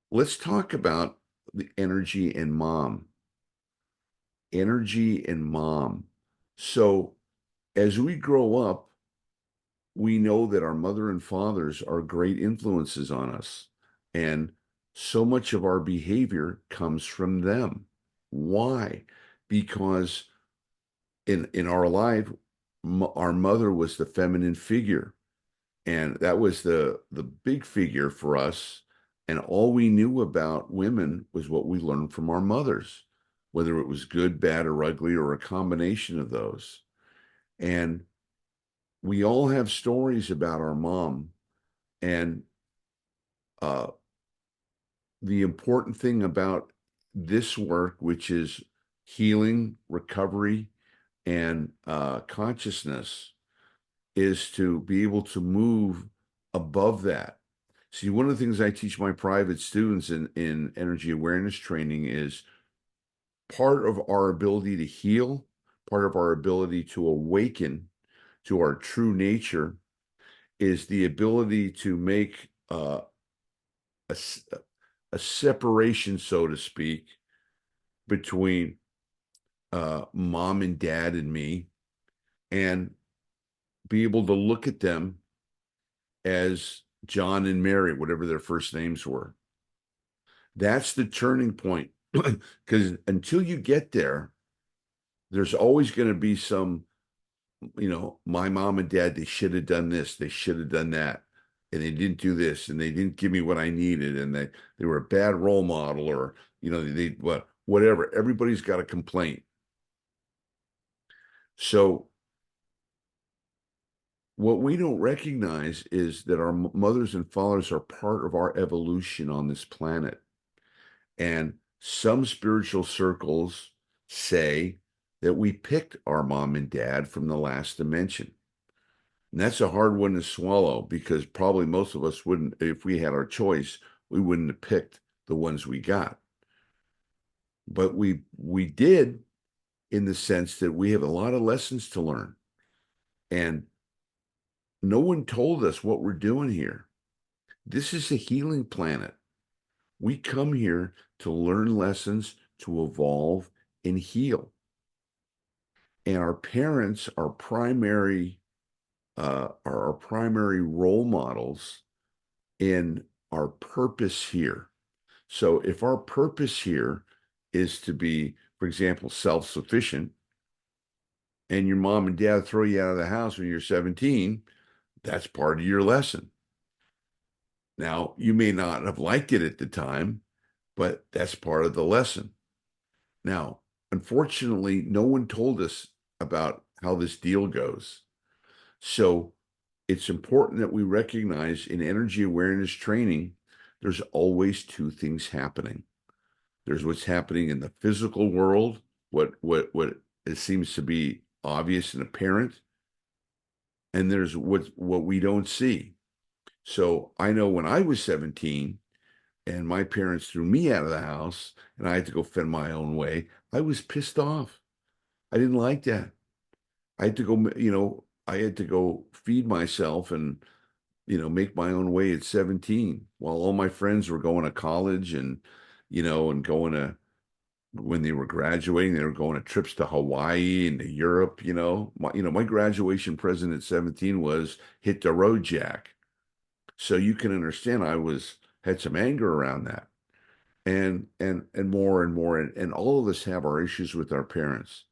Let's talk about the energy and mom. Energy and mom. So as we grow up, we know that our mother and fathers are great influences on us. And so much of our behavior comes from them. Why? Because in our life, our mother was the feminine figure, and that was the big figure for us. And all we knew about women was what we learned from our mothers, whether it was good, bad, or ugly, or a combination of those. And we all have stories about our mom. And uh, the important thing about this work, which is healing, recovery, and consciousness, is to be able to move above that. See, one of the things I teach my private students in energy awareness training is part of our ability to heal, part of our ability to awaken to our true nature is the ability to make a, a separation, so to speak, between mom and dad and me, and be able to look at them as John and Mary, whatever their first names were. That's the turning point. Because until you get there, there's always going to be some, my mom and dad, they should have done this, they should have done that, and they didn't do this, and they didn't give me what I needed, and they were a bad role model, or they whatever. Everybody's got a complaint. So what we don't recognize is that our mothers and fathers are part of our evolution on this planet. And some spiritual circles say that we picked our mom and dad from the last dimension. And that's a hard one to swallow because probably most of us wouldn't, if we had our choice, we wouldn't have picked the ones we got. But we did in the sense that we have a lot of lessons to learn. And no one told us what we're doing here. This is a healing planet. We come here to learn lessons, to evolve and heal. And our parents are our primary role models in our purpose here. So if our purpose here is to be, for example, self-sufficient, and your mom and dad throw you out of the house when you're 17, that's part of your lesson. Now, you may not have liked it at the time, but that's part of the lesson. Now, unfortunately, no one told us about how this deal goes. So it's important that we recognize in energy awareness training, there's always two things happening. There's what's happening in the physical world, what it seems to be obvious and apparent, and there's what we don't see. So I know when I was 17 and my parents threw me out of the house and I had to go fend my own way, I was pissed off. I didn't like that. I had to go, I had to go feed myself and, make my own way at 17 while all my friends were going to college and going to, when they were graduating, they were going to trips to Hawaii and to Europe, my graduation present at 17 was hit the road, Jack. So you can understand had some anger around that and more and more. And all of us have our issues with our parents.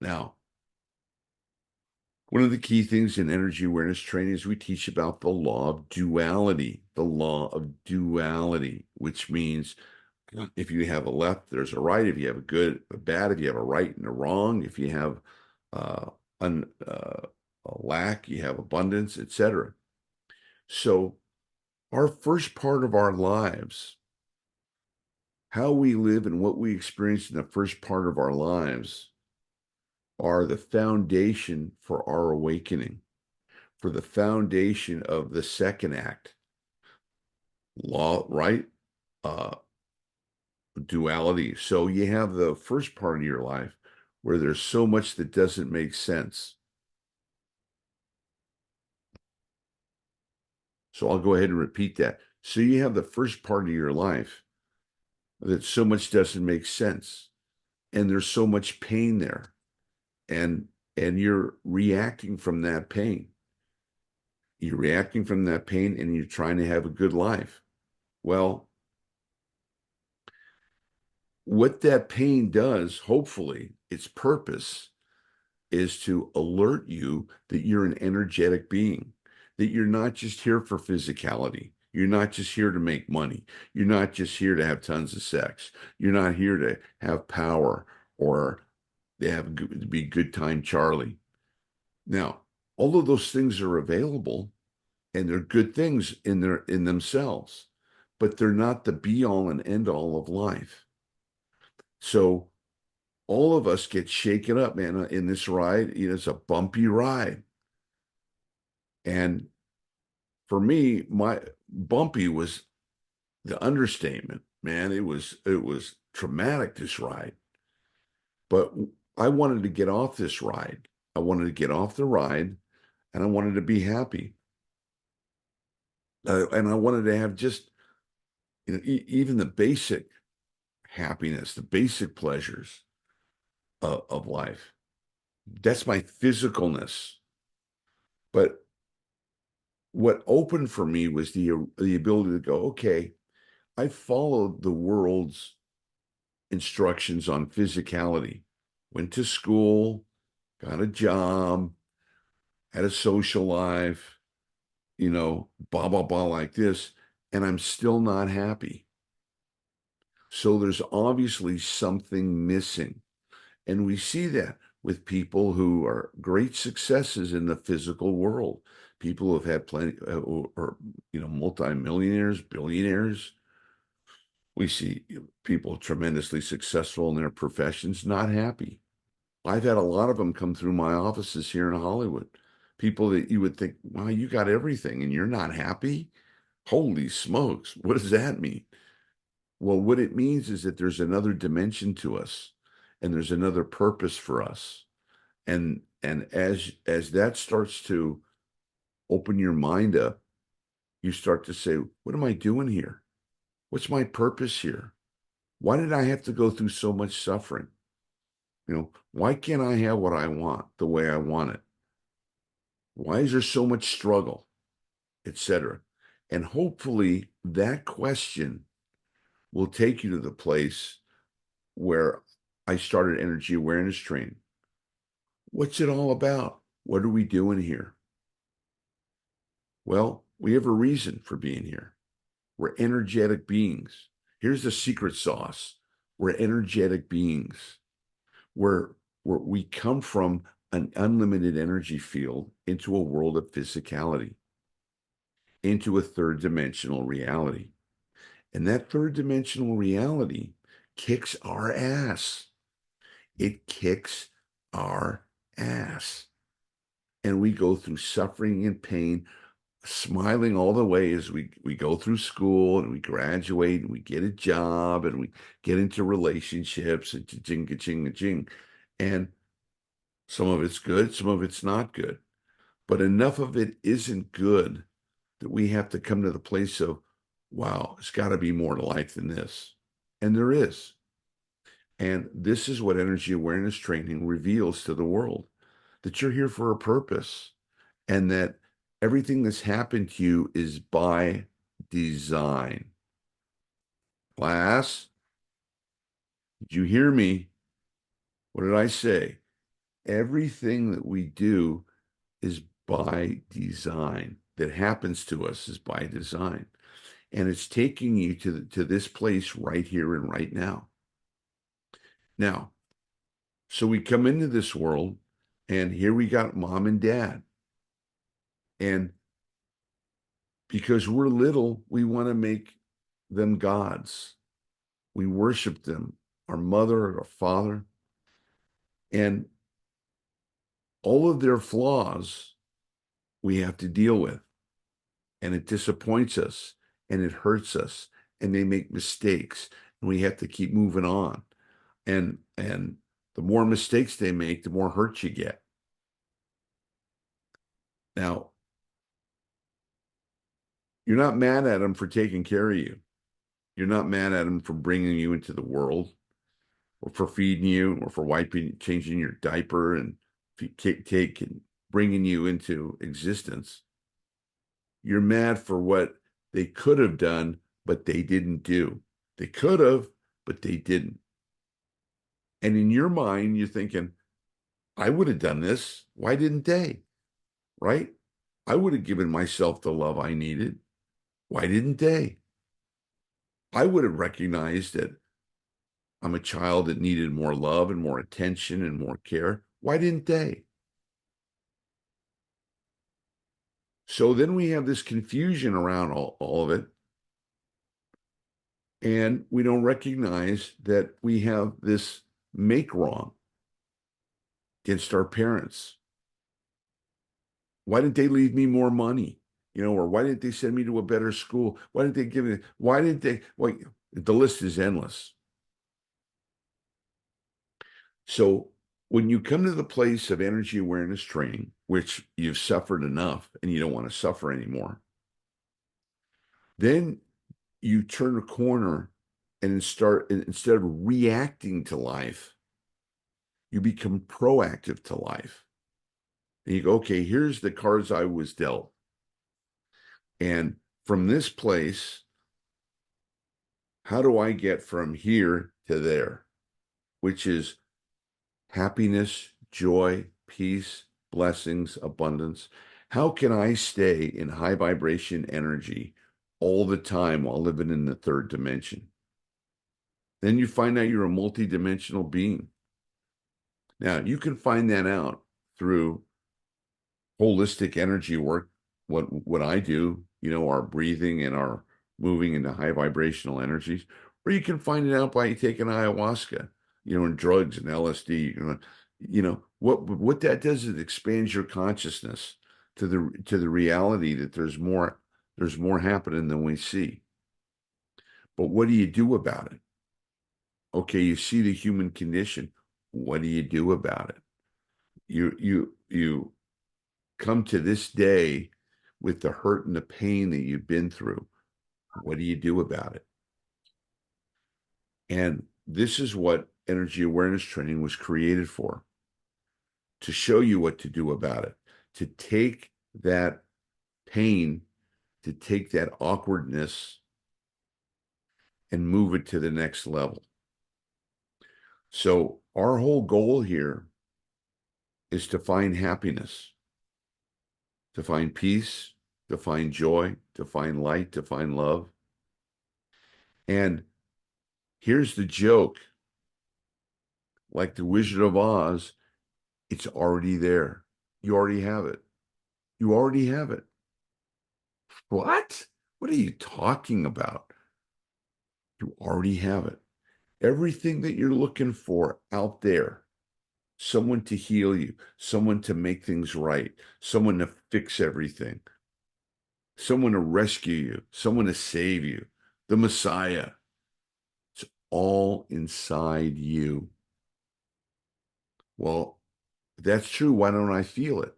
Now, one of the key things in energy awareness training is we teach about the law of duality, which means if you have a left, there's a right. If you have a good, a bad, if you have a right and a wrong, if you have uh, a lack, you have abundance, etc. So our first part of our lives, how we live and what we experience in the first part of our lives are the foundation for our awakening, for the foundation of the second act. Law, right? Uh, Duality. So you have the first part of your life where there's so much that doesn't make sense. So I'll go ahead and repeat that. So you have the first part of your life that so much doesn't make sense, and there's so much pain there, and you're reacting from that pain. You're reacting from that pain, and you're trying to have a good life. Well, what that pain does, hopefully, its purpose is to alert you that you're an energetic being, that you're not just here for physicality. You're not just here to make money. You're not just here to have tons of sex. You're not here to have power or to be good time Charlie. Now, all of those things are available and they're good things in themselves, but they're not the be all and end all of life. So all of us get shaken up, man, in this ride. It's a bumpy ride. And for me, my bumpy was the understatement, man. It was traumatic, this ride. But I wanted to get off this ride. I wanted to get off the ride and I wanted to be happy. And I wanted to have just, even the basic happiness, the basic pleasures of life. That's my physicalness. But what opened for me was the ability to go, okay, I followed the world's instructions on physicality, went to school, got a job, had a social life, blah, blah, blah, like this, and I'm still not happy. So there's obviously something missing. And we see that with people who are great successes in the physical world, people who have had plenty, or multimillionaires, billionaires. We see people tremendously successful in their professions, not happy. I've had a lot of them come through my offices here in Hollywood. People that you would think, wow, you got everything and you're not happy? Holy smokes, what does that mean? Well, what it means is that there's another dimension to us and there's another purpose for us. And as that starts to open your mind up, you start to say, what am I doing here? What's my purpose here? Why did I have to go through so much suffering? Why can't I have what I want the way I want it? Why is there so much struggle, etc.? And hopefully that question will take you to the place where I started energy awareness training. What's it all about? What are we doing here? Well, we have a reason for being here. We're energetic beings. Here's the secret sauce. We're energetic beings. We come from an unlimited energy field into a world of physicality, into a third dimensional reality. And that third dimensional reality kicks our ass. It kicks our ass. And we go through suffering and pain, smiling all the way as we go through school and we graduate and we get a job and we get into relationships and ching ching ching. And some of it's good, some of it's not good. But enough of it isn't good that we have to come to the place of, wow, it's got to be more to life than this. And there is. And this is what energy awareness training reveals to the world, that you're here for a purpose and that everything that's happened to you is by design. Class, did you hear me? What did I say? Everything that we do is by design, that happens to us is by design. And it's taking you to this place right here and right now. Now, so we come into this world and here we got mom and dad. And because we're little, we want to make them gods. We worship them, our mother, our father, and all of their flaws we have to deal with. And it disappoints us and it hurts us and they make mistakes and we have to keep moving on. And the more mistakes they make, the more hurt you get. Now, You're not mad at them for taking care of you. You're not mad at them for bringing you into the world, or for feeding you, or for wiping, changing your diaper, and taking, bringing you into existence. You're mad for what they could have done, but they didn't do. They could have, but they didn't. And in your mind, you're thinking, I would have done this. Why didn't they? Right? I would have given myself the love I needed. Why didn't they? I would have recognized that I'm a child that needed more love and more attention and more care. Why didn't they? So then we have this confusion around all of it. And we don't recognize that we have this make wrong against our parents. Why didn't they leave me more money? Or why didn't they send me to a better school? Why didn't they give me, why didn't they, well, the list is endless. So when you come to the place of energy awareness training, which you've suffered enough and you don't want to suffer anymore, then you turn a corner and instead of reacting to life, you become proactive to life. And you go, okay, here's the cards I was dealt. And from this place, how do I get from here to there? Which is happiness, joy, peace, blessings, abundance. How can I stay in high vibration energy all the time while living in the third dimension? Then you find out you're a multidimensional being. Now, you can find that out through holistic energy work, what I do, our breathing and our moving into high vibrational energies, or you can find it out by taking ayahuasca, and drugs and LSD. What that does is it expands your consciousness to the reality that there's more happening than we see. But what do you do about it? Okay, you see the human condition. What do you do about it? You come to this day with the hurt and the pain that you've been through. What do you do about it? And this is what energy awareness training was created for, to show you what to do about it, to take that pain, to take that awkwardness and move it to the next level. So our whole goal here is to find happiness, to find peace, to find joy, to find light, to find love. And here's the joke. Like the Wizard of Oz, it's already there. You already have it. You already have it. What? What are you talking about? You already have it. Everything that you're looking for out there, someone to heal you, someone to make things right, someone to fix everything, someone to rescue you, someone to save you, the Messiah. It's all inside you. Well, if that's true, why don't I feel it?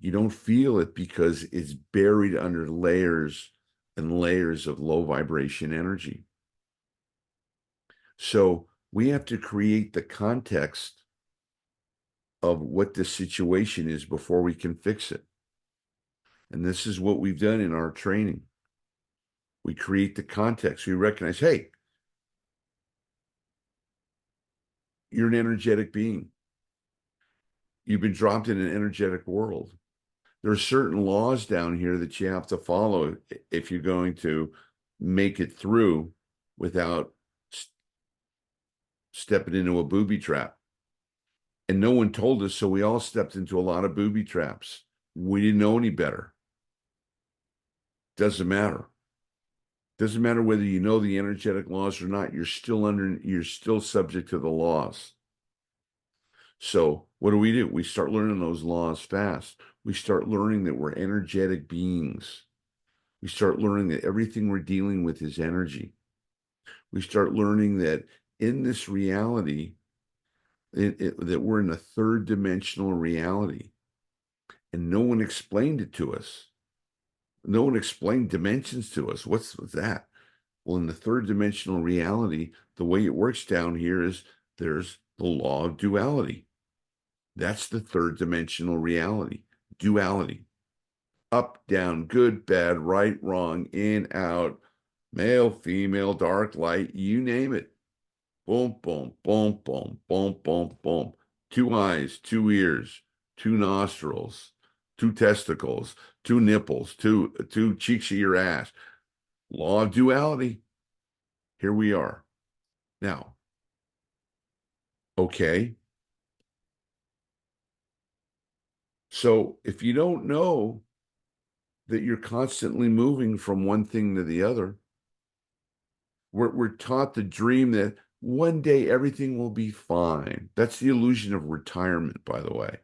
You don't feel it because it's buried under layers and layers of low vibration energy. So we have to create the context of what the situation is before we can fix it. And this is what we've done in our training. We create the context. We recognize, hey, you're an energetic being. You've been dropped in an energetic world. There are certain laws down here that you have to follow if you're going to make it through without stepping into a booby trap. And no one told us, so we all stepped into a lot of booby traps. We didn't know any better. Doesn't matter. Doesn't matter whether you know the energetic laws or not. You're still subject to the laws. So what do? We start learning those laws fast. We start learning that we're energetic beings. We start learning that everything we're dealing with is energy. We start learning that in this reality, that we're in a third dimensional reality. And no one explained it to us. No one explained dimensions to us. What's that? Well, in the third dimensional reality, the way it works down here is there's the law of duality. That's the third dimensional reality, duality. Up, down, good, bad, right, wrong, in, out, male, female, dark, light, you name it. Boom, boom, boom, boom, boom, boom, boom. Two eyes, two ears, two nostrils, two testicles, two nipples, two cheeks of your ass. Law of duality. Here we are. Now, okay. So if you don't know that you're constantly moving from one thing to the other, we're taught to dream that one day everything will be fine. That's the illusion of retirement, by the way.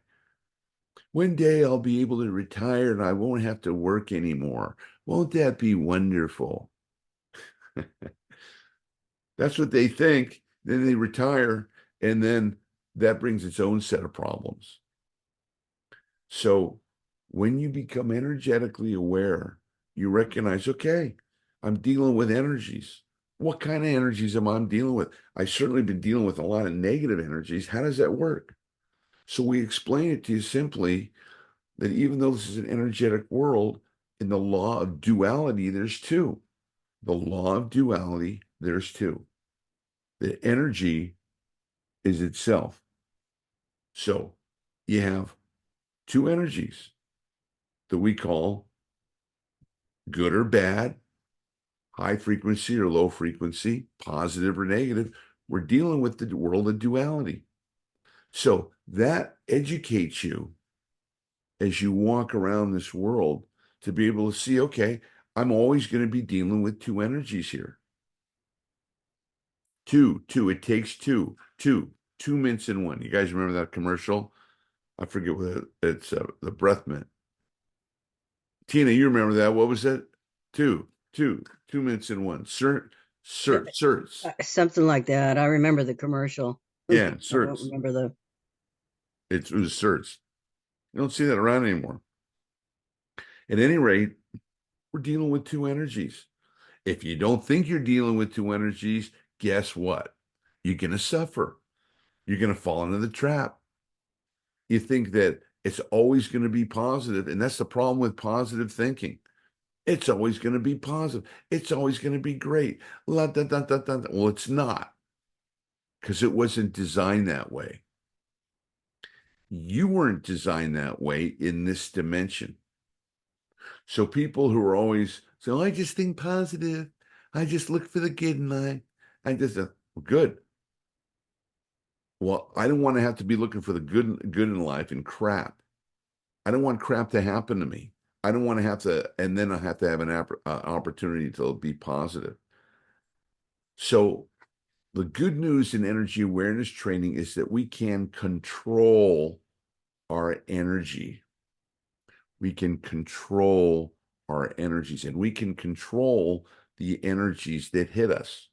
One day I'll be able to retire and I won't have to work anymore. Won't that be wonderful? That's what they think. Then they retire, and then that brings its own set of problems. So when you become energetically aware, you recognize, okay, I'm dealing with energies. What kind of energies am I dealing with? I've certainly been dealing with a lot of negative energies. How does that work? So we explain it to you simply that even though this is an energetic world, in the law of duality, there's two. The law of duality, there's two. The energy is itself. So you have two energies that we call good or bad, high frequency or low frequency, positive or negative. We're dealing with the world of duality. So that educates you as you walk around this world to be able to see, okay, I'm always going to be dealing with two energies here. Two. It takes two mints in one. You guys remember that commercial? I forget what it's the breath mint. Tina, you remember that? What was that? Two mints in one. Certs. Something like that. I remember the commercial. I Yeah, don't certs. remember the. It was certs. You don't see that around anymore. At any rate, we're dealing with two energies. If you don't think you're dealing with two energies, guess what? You're going to suffer. You're going to fall into the trap. You think that it's always going to be positive, and that's the problem with positive thinking. It's always going to be positive. It's always going to be great. La, da, da, da, da. Well, it's not because it wasn't designed that way. You weren't designed that way in this dimension. So people who are always so I just think positive. I just look for the good in life. I just good. Well, I don't want to have to be looking for the good in life and crap. I don't want crap to happen to me. I don't want to have to, and then I have to have an opportunity to be positive. So the good news in energy awareness training is that we can control our energy. We can control our energies and we can control the energies that hit us.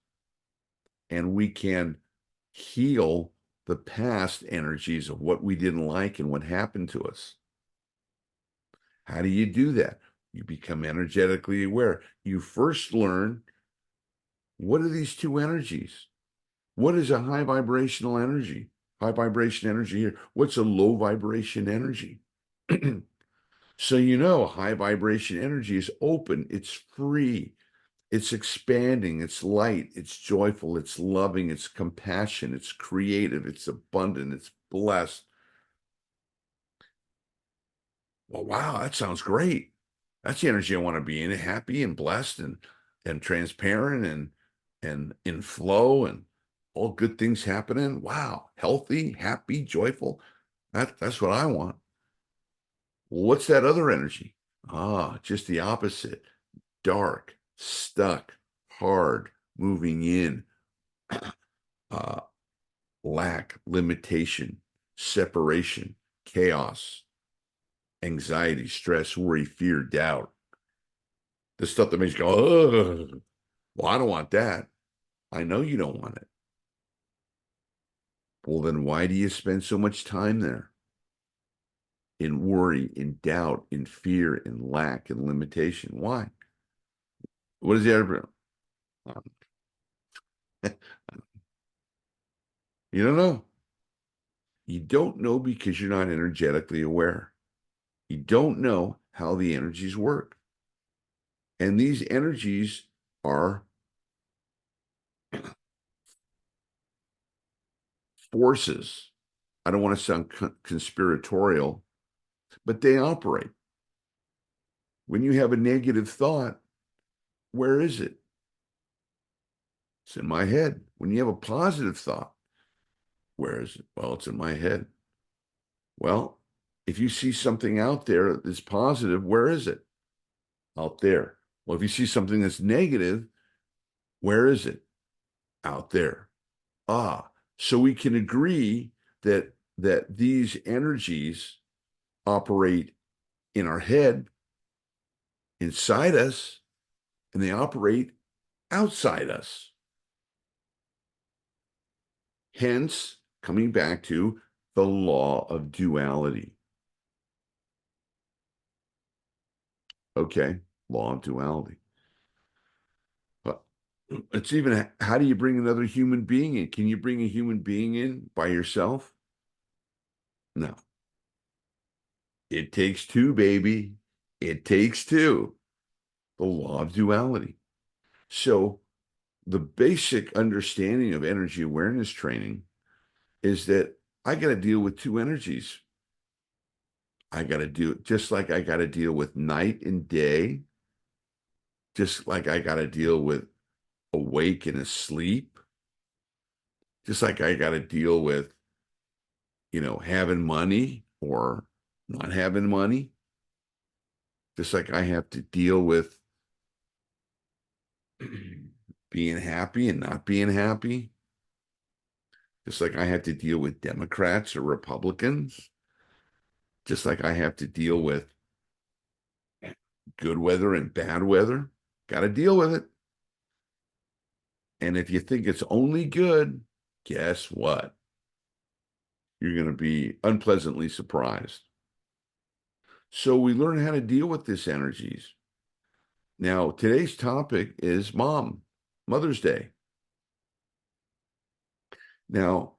And we can heal the past energies of what we didn't like and what happened to us. How do you do that? You become energetically aware. You first learn, what are these two energies? What is a high vibrational energy? High vibration energy here. What's a low vibration energy? So you know, high vibration energy is open, it's free, it's expanding, it's light, it's joyful, it's loving, it's compassion, it's creative, it's abundant, it's blessed. Well, wow, that sounds great. That's the energy I want to be in, happy and blessed and transparent and in flow and all good things happening. Wow, healthy, happy, joyful. That's what I want. Well, what's that other energy? Ah, just the opposite. Dark, stuck, hard, moving in, uh, lack, limitation, separation, chaos, anxiety, stress, worry, fear, doubt. The stuff that makes you go, ugh. Well, I don't want that. I know you don't want it. Well, then why do you spend so much time there? in worry, in doubt, in fear, in lack, in limitation. Why? What is the other? You don't know. You don't know because you're not energetically aware. You don't know how the energies work. And these energies are forces. I don't want to sound conspiratorial, but they operate. When you have a negative thought, where is it? It's in my head. When you have a positive thought, where is it? Well, it's in my head. Well, if you see something out there that's positive, where is it? Out there. Well, if you see something that's negative, where is it? Out there. Ah, so we can agree that these energies operate in our head, inside us, and they operate outside us. Hence, coming back to the law of duality. Okay, law of duality. But it's even how do you bring another human being in? Can you bring a human being in by yourself? No. It takes two, baby. It takes two. The law of duality. So the basic understanding of energy awareness training is that I got to deal with two energies. I got to do just like I got to deal with night and day, just like I got to deal with awake and asleep, just like I got to deal with, having money or not having money, just like I have to deal with being happy and not being happy, just like I have to deal with Democrats or Republicans, just like I have to deal with good weather and bad weather. Got to deal with it. And if you think it's only good, guess what? You're going to be unpleasantly surprised. So we learn how to deal with these energies. Now, today's topic is Mother's Day. Now,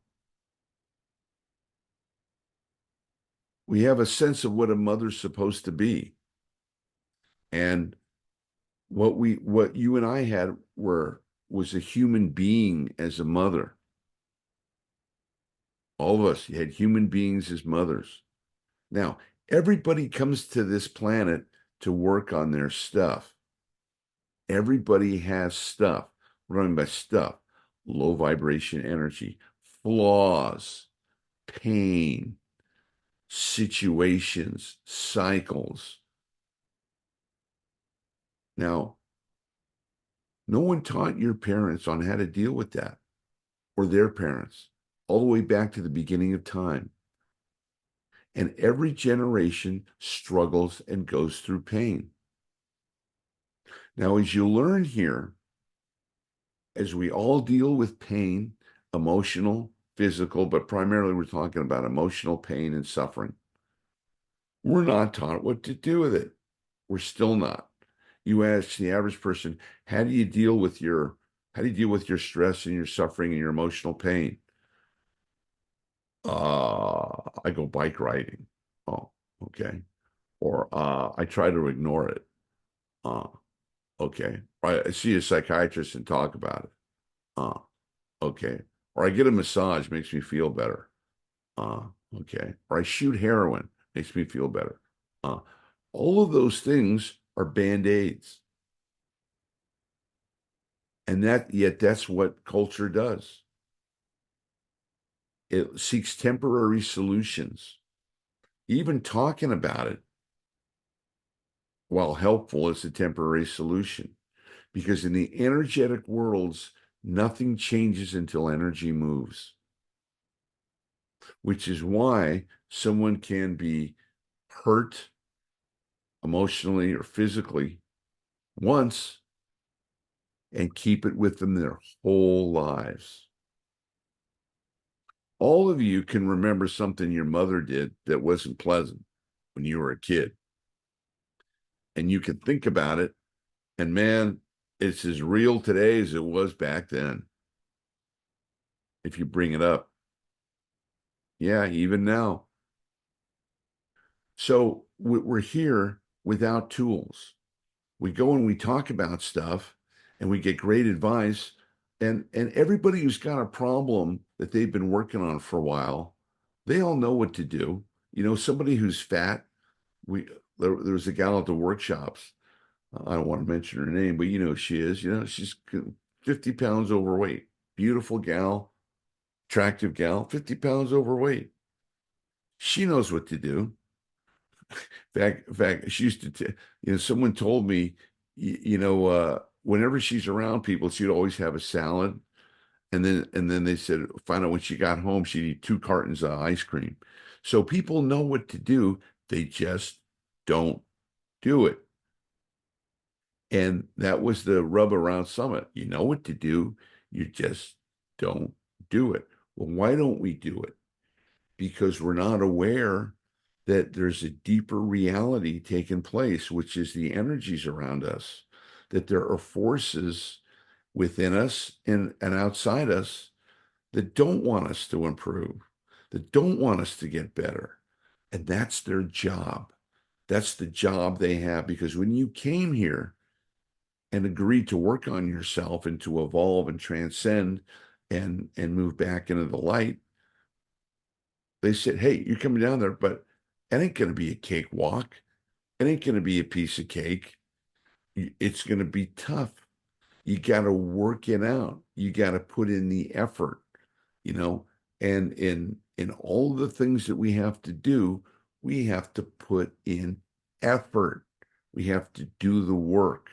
we have a sense of what a mother's supposed to be. And what you and I had was a human being as a mother. All of us had human beings as mothers. Now, everybody comes to this planet to work on their stuff. Everybody has stuff. What do I mean by stuff? Low vibration energy, flaws, pain, situations, cycles. Now, no one taught your parents on how to deal with that or their parents all the way back to the beginning of time. And every generation struggles and goes through pain. Now, as you learn here, as we all deal with pain, emotional, physical, but primarily we're talking about emotional pain and suffering, we're not taught what to do with it. We're still not. You ask the average person, how do you deal with your stress and your suffering and your emotional pain? I go bike riding. Oh, okay. Or I try to ignore it. Uh, okay. Or I see a psychiatrist and talk about it. Uh, okay. Or I get a massage, makes me feel better. Uh, okay. Or I shoot heroin, makes me feel better. Uh, all of those things are band-aids. And yet that's what culture does. It seeks temporary solutions. Even talking about it, while helpful, is a temporary solution. Because in the energetic worlds, nothing changes until energy moves, which is why someone can be hurt emotionally or physically once and keep it with them their whole lives. All of you can remember something your mother did that wasn't pleasant. when you were a kid. And you can think about it, and man, it's as real today as it was back then. If you bring it up, yeah, even now. So we're here without tools. We go and we talk about stuff and we get great advice. And everybody who's got a problem that they've been working on for a while, they all know what to do. You know, somebody who's fat, we there was a gal at the workshops. I don't want to mention her name, but you know who she is. You know, she's 50 pounds overweight. Beautiful gal, attractive gal, 50 pounds overweight. She knows what to do. In fact, she used to, you know, someone told me, whenever she's around people, she'd always have a salad. And then they said, find out when she got home, she'd eat 2 cartons of ice cream. So people know what to do. They just don't do it. And that was the rub around Summit. You know what to do. You just don't do it. Well, why don't we do it? Because we're not aware that there's a deeper reality taking place, which is the energies around us, that there are forces within us and outside us that don't want us to improve, that don't want us to get better. And that's their job. That's the job they have. Because when you came here and agreed to work on yourself and to evolve and transcend and move back into the light, they said, hey, you're coming down there, but it ain't going to be a cakewalk. It ain't going to be a piece of cake. It's going to be tough. You got to work it out. You got to put in the effort, you know, and in all the things that we have to do, we have to put in effort. We have to do the work.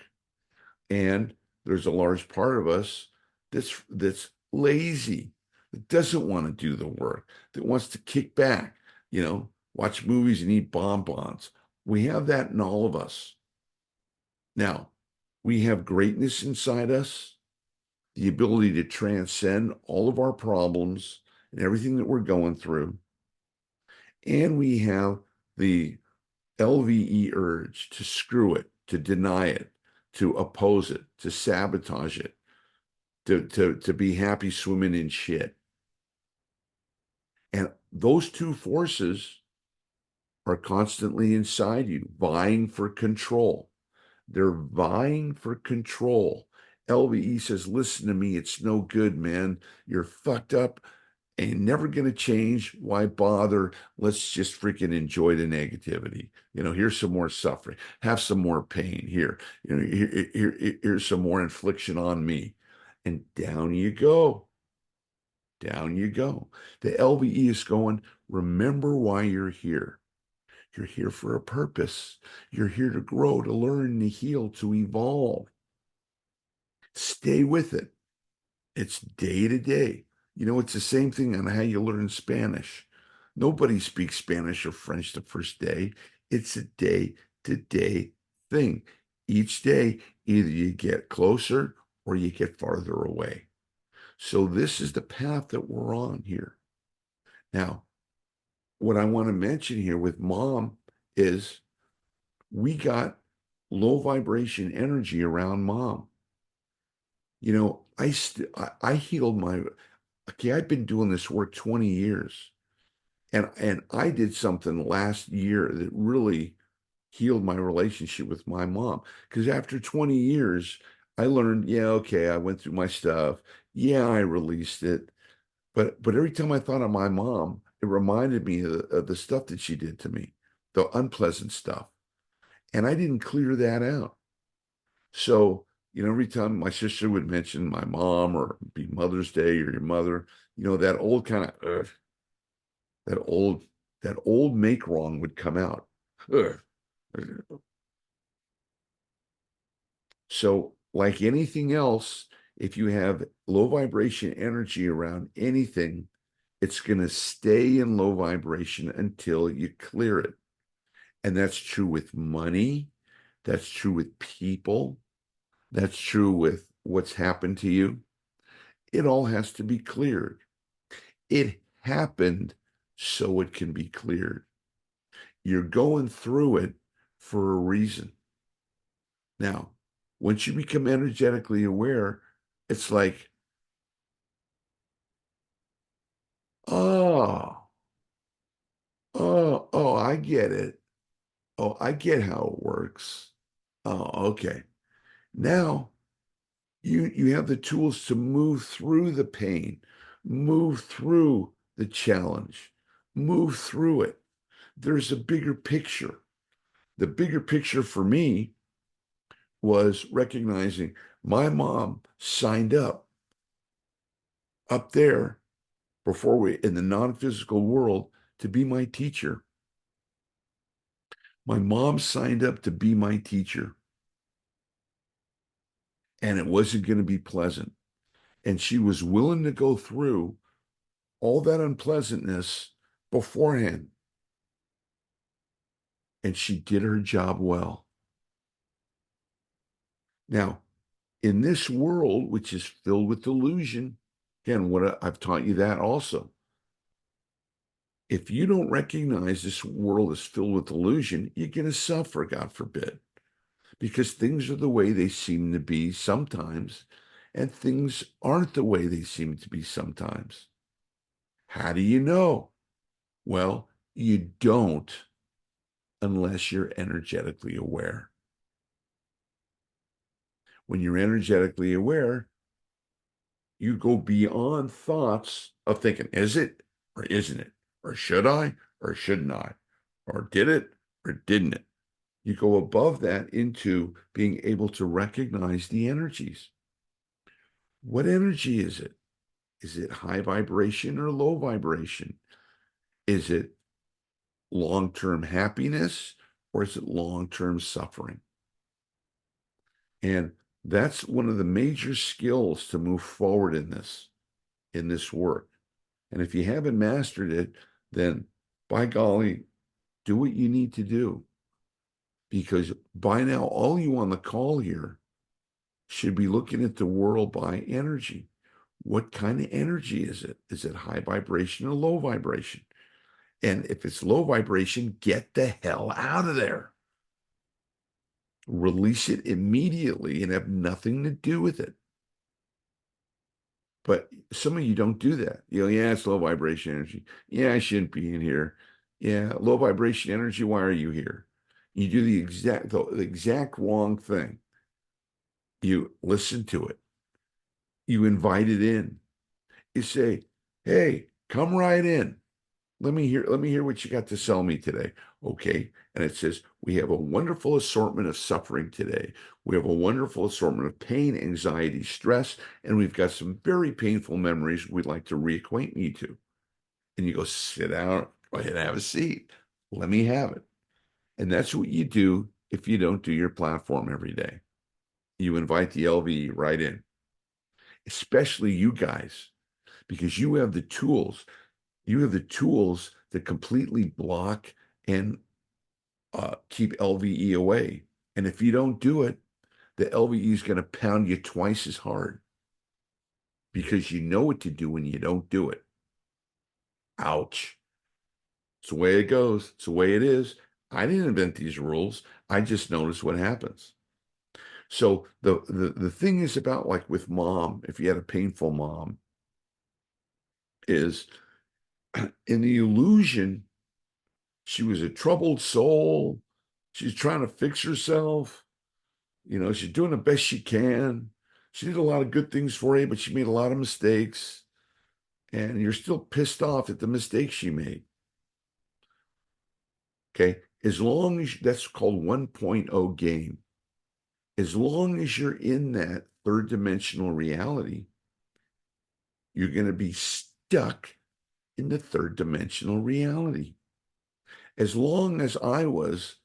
And there's a large part of us that's lazy, that doesn't want to do the work, that wants to kick back, watch movies and eat bonbons. We have that in all of us. Now, we have greatness inside us, the ability to transcend all of our problems and everything that we're going through. And we have the LVE urge to screw it, to deny it, to oppose it, to sabotage it, to be happy swimming in shit. And those two forces are constantly inside you, vying for control. They're vying for control. LVE says, listen to me, it's no good, man. You're fucked up and you're never going to change. Why bother? Let's just freaking enjoy the negativity. Here's some more suffering. Have some more pain here. Here's some more infliction on me. And down you go. Down you go. The LVE is going, remember why you're here. You're here for a purpose. You're here to grow, to learn, to heal, to evolve. Stay with it. It's day to day. It's the same thing on how you learn Spanish. Nobody speaks Spanish or French the first day. It's a day to day thing. Each day, either you get closer or you get farther away. So this is the path that we're on here. Now, what I want to mention here with mom is we got low vibration energy around mom. I healed I've been doing this work 20 years. And I did something last year that really healed my relationship with my mom. Because after 20 years, I learned, yeah, okay, I went through my stuff. Yeah, I released it. But every time I thought of my mom, it reminded me of the stuff that she did to me, the unpleasant stuff. And I didn't clear that out. So, every time my sister would mention my mom or be Mother's Day or your mother, that old kind of that old that old make wrong would come out. Ugh. So, like anything else, if you have low vibration energy around anything, it's going to stay in low vibration until you clear it. And that's true with money. That's true with people. That's true with what's happened to you. It all has to be cleared. It happened so it can be cleared. You're going through it for a reason. Now, once you become energetically aware, it's like, oh, I get it. Oh, I get how it works. Oh, okay. Now you have the tools to move through the pain, move through the challenge, move through it. There's a bigger picture. The bigger picture for me was recognizing my mom signed up there before we in the non-physical world to be my teacher. My mom signed up to be my teacher, and it wasn't going to be pleasant. And she was willing to go through all that unpleasantness beforehand. And she did her job well. Now, in this world, which is filled with delusion, again, what I've taught you that also. If you don't recognize this world is filled with delusion, you're going to suffer, God forbid, because things are the way they seem to be sometimes, and things aren't the way they seem to be sometimes. How do you know? Well, you don't unless you're energetically aware. When you're energetically aware, you go beyond thoughts of thinking, is it or isn't it? Or should I or shouldn't I? Or did it or didn't it? You go above that into being able to recognize the energies. What energy is it? Is it high vibration or low vibration? Is it long-term happiness or is it long-term suffering? And that's one of the major skills to move forward in this work. And if you haven't mastered it, then by golly, do what you need to do. Because by now, all you on the call here should be looking at the world by energy. What kind of energy is it? Is it high vibration or low vibration? And if it's low vibration, get the hell out of there. Release it immediately and have nothing to do with it. But some of you don't do that. Yeah, it's low vibration energy. Yeah, I shouldn't be in here. Yeah, low vibration energy. Why are you here? You do the exact wrong thing. You listen to it. You invite it in. You say, "Hey, come right in. Let me hear what you got to sell me today." Okay. And it says, we have a wonderful assortment of suffering today. We have a wonderful assortment of pain, anxiety, stress, and we've got some very painful memories we'd like to reacquaint you to. And you go, sit down, go ahead and have a seat. Let me have it. And that's what you do if you don't do your platform every day. You invite the LVE right in, especially you guys, because you have the tools. You have the tools that completely block and keep LVE away. And if you don't do it, the LVE is going to pound you twice as hard because you know what to do when you don't do it. Ouch. It's the way it goes. It's the way it is. I didn't invent these rules. I just noticed what happens. So the thing is about like with mom, if you had a painful mom, is in the illusion, she was a troubled soul. She's trying to fix herself. She's doing the best she can. She did a lot of good things for you, but she made a lot of mistakes. And you're still pissed off at the mistakes she made. Okay. As long as that's called 1.0 game, as long as you're in that third dimensional reality, you're going to be stuck in the third dimensional reality. As long as I was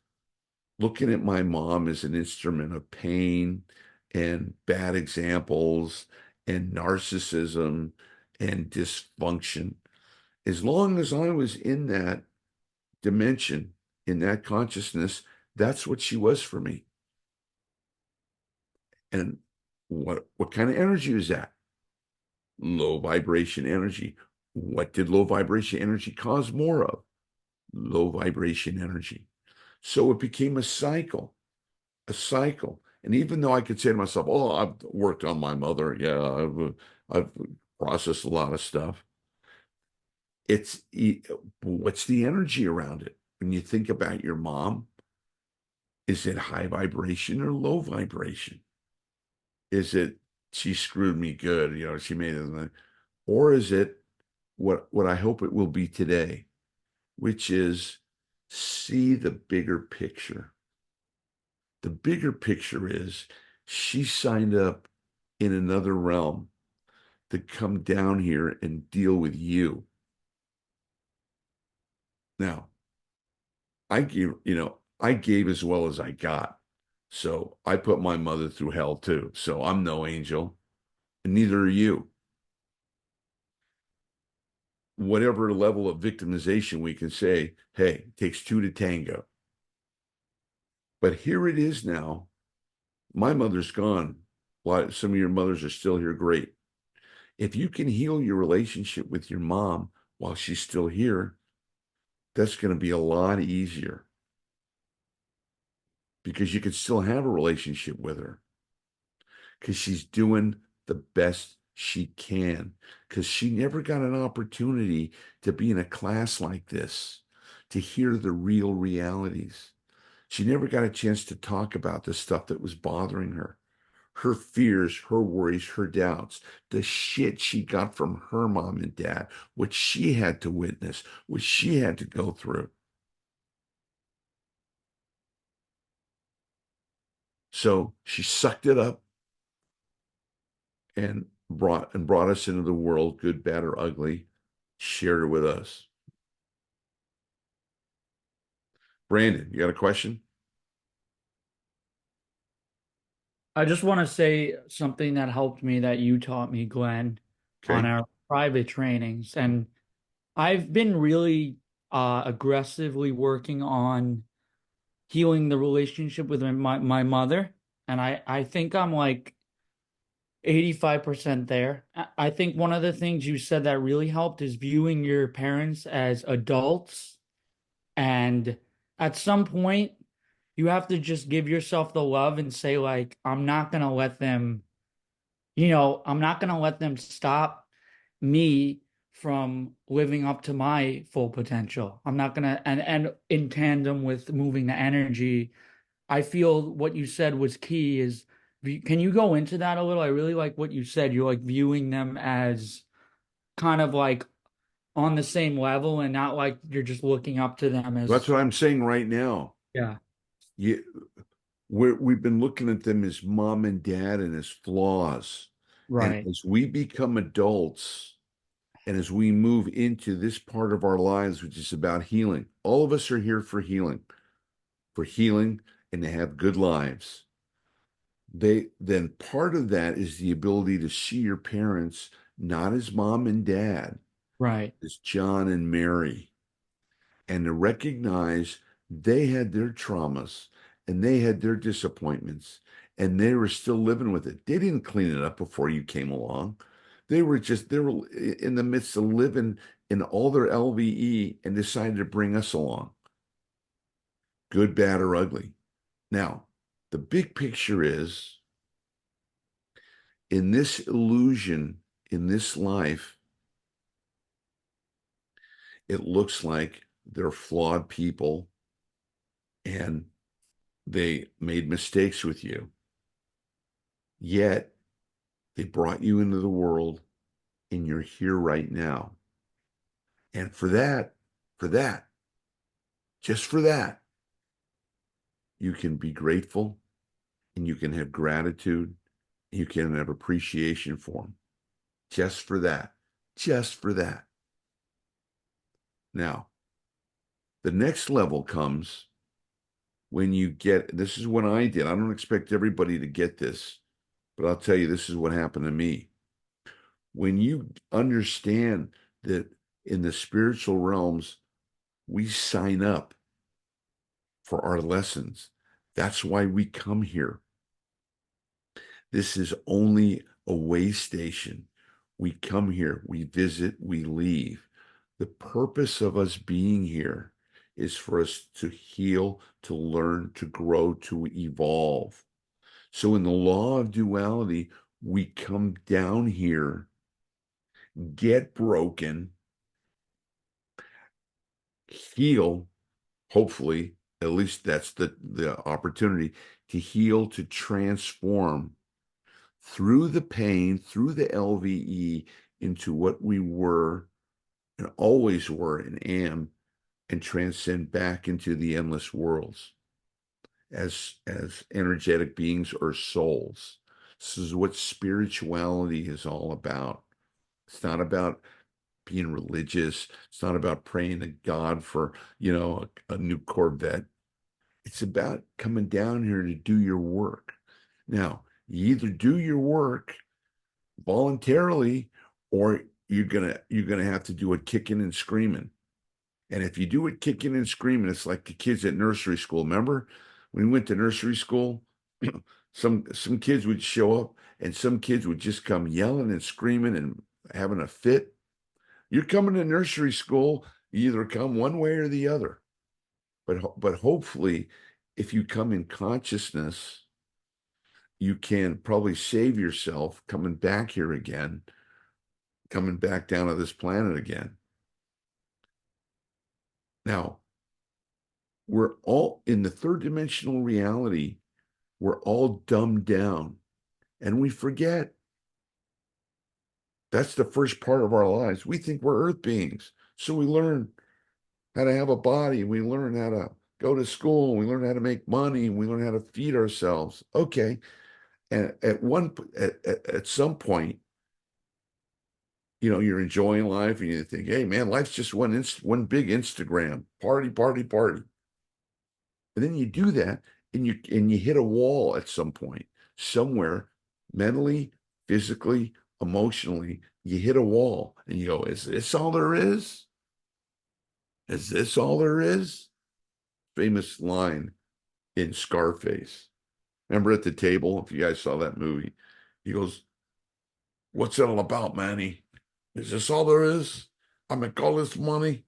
looking at my mom as an instrument of pain and bad examples and narcissism and dysfunction, as long as I was in that dimension, in that consciousness, that's what she was for me. And what kind of energy is that? Low vibration energy. What did low vibration energy cause more of? low vibration energy. So it became a cycle, a cycle. And even though I could say to myself, "Oh, I've worked on my mother. Yeah, I've processed a lot of stuff." It's what's the energy around it? When you think about your mom, is it high vibration or low vibration? Is it she screwed me good, she made it, or is it what I hope it will be today, which is see the bigger picture. The bigger picture is she signed up in another realm to come down here and deal with you. Now, I gave as well as I got. So I put my mother through hell too. So I'm no angel, and neither are you. Whatever level of victimization we can say, hey, it takes two to tango. But here it is now. My mother's gone. Why some of your mothers are still here, great. If you can heal your relationship with your mom while she's still here, that's going to be a lot easier because you can still have a relationship with her because she's doing the best she can because she never got an opportunity to be in a class like this, to hear the real realities. She never got a chance to talk about the stuff that was bothering her fears, her worries, her doubts, the shit she got from her mom and dad, what she had to witness, what she had to go through. So she sucked it up and brought us into the world, good, bad, or ugly, shared it with us. Brandon, you got a question? I just want to say something that helped me that you taught me, Glenn, on Okay. our private trainings. And I've been really aggressively working on healing the relationship with my mother. And I think I'm like 85% there. I think one of the things you said that really helped is viewing your parents as adults. And at some point, you have to just give yourself the love and say, like, I'm not going to let them I'm not going to let them stop me from living up to my full potential. I'm not going to, and in tandem with moving the energy, I feel what you said was key is, can you go into that a little? I really like what you said. You're like viewing them as kind of like on the same level and not like you're just looking up to them That's as, what I'm saying right now. yeah, You, we've been looking at them as mom and dad and as flaws. And right, as we become adults, and as we move into this part of our lives, which is about healing, all of us are here for healing and to have good lives. Then part of that is the ability to see your parents not as mom and dad, right, as John and Mary, and to recognize they had their traumas and they had their disappointments and they were still living with it. They didn't clean it up before you came along. They were in the midst of living in all their LVE and decided to bring us along, good, bad, or ugly. Now, the big picture is in this illusion, in this life, it looks like they're flawed people and they made mistakes with you. Yet they brought you into the world and you're here right now. And for that, just for that, you can be grateful and you can have gratitude. You can have appreciation for them. Just for that. Just for that. Now, the next level comes when you get this is what I did. I don't expect everybody to get this, but I'll tell you, this is what happened to me. When you understand that in the spiritual realms, we sign up for our lessons. That's why we come here. This is only a way station. We come here, we visit, we leave. The purpose of us being here is for us to heal, to learn, to grow, to evolve. So in the law of duality, we come down here, get broken, heal, hopefully, at least that's the opportunity to heal, to transform through the pain, through the LVE into what we were and always were and am, and transcend back into the endless worlds as energetic beings or souls. This is what spirituality is all about. It's not about being religious. It's not about praying to God for, a new Corvette. It's about coming down here to do your work. Now, you either do your work voluntarily or you're gonna have to do it kicking and screaming. And if you do it kicking and screaming, it's like the kids at nursery school. Remember when we went to nursery school? Some kids would show up and some kids would just come yelling and screaming and having a fit. You're coming to nursery school, you either come one way or the other. But hopefully, if you come in consciousness, you can probably save yourself coming back here again, coming back down to this planet again. Now, we're all in the third dimensional reality, we're all dumbed down and we forget. That's the first part of our lives. We think we're earth beings. So we learn how to have a body. We learn how to go to school. We learn how to make money. We learn how to feed ourselves. Okay. And at some point, you're enjoying life and you think, hey man, life's just one big Instagram party, party, party. And then you do that and you hit a wall at some point, somewhere, mentally, physically, emotionally, you hit a wall and you go, is this all there is? Is this all there is? Famous line in Scarface. Remember at the table, if you guys saw that movie, he goes, what's it all about, Manny? Is this all there is? I make all this money,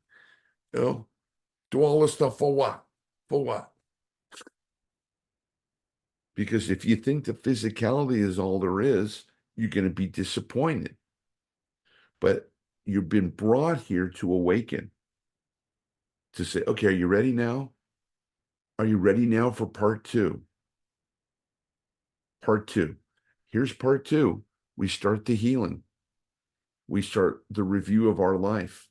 do all this stuff for what? For what? Because if you think the physicality is all there is, you're going to be disappointed. But you've been brought here to awaken, to say, okay, are you ready now? Are you ready now for part two? Part two. Here's part two. We start the healing. We start the review of our life.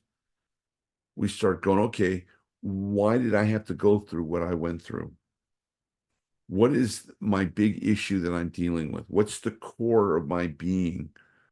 We start going, okay, why did I have to go through what I went through? What is my big issue that I'm dealing with? What's the core of my being?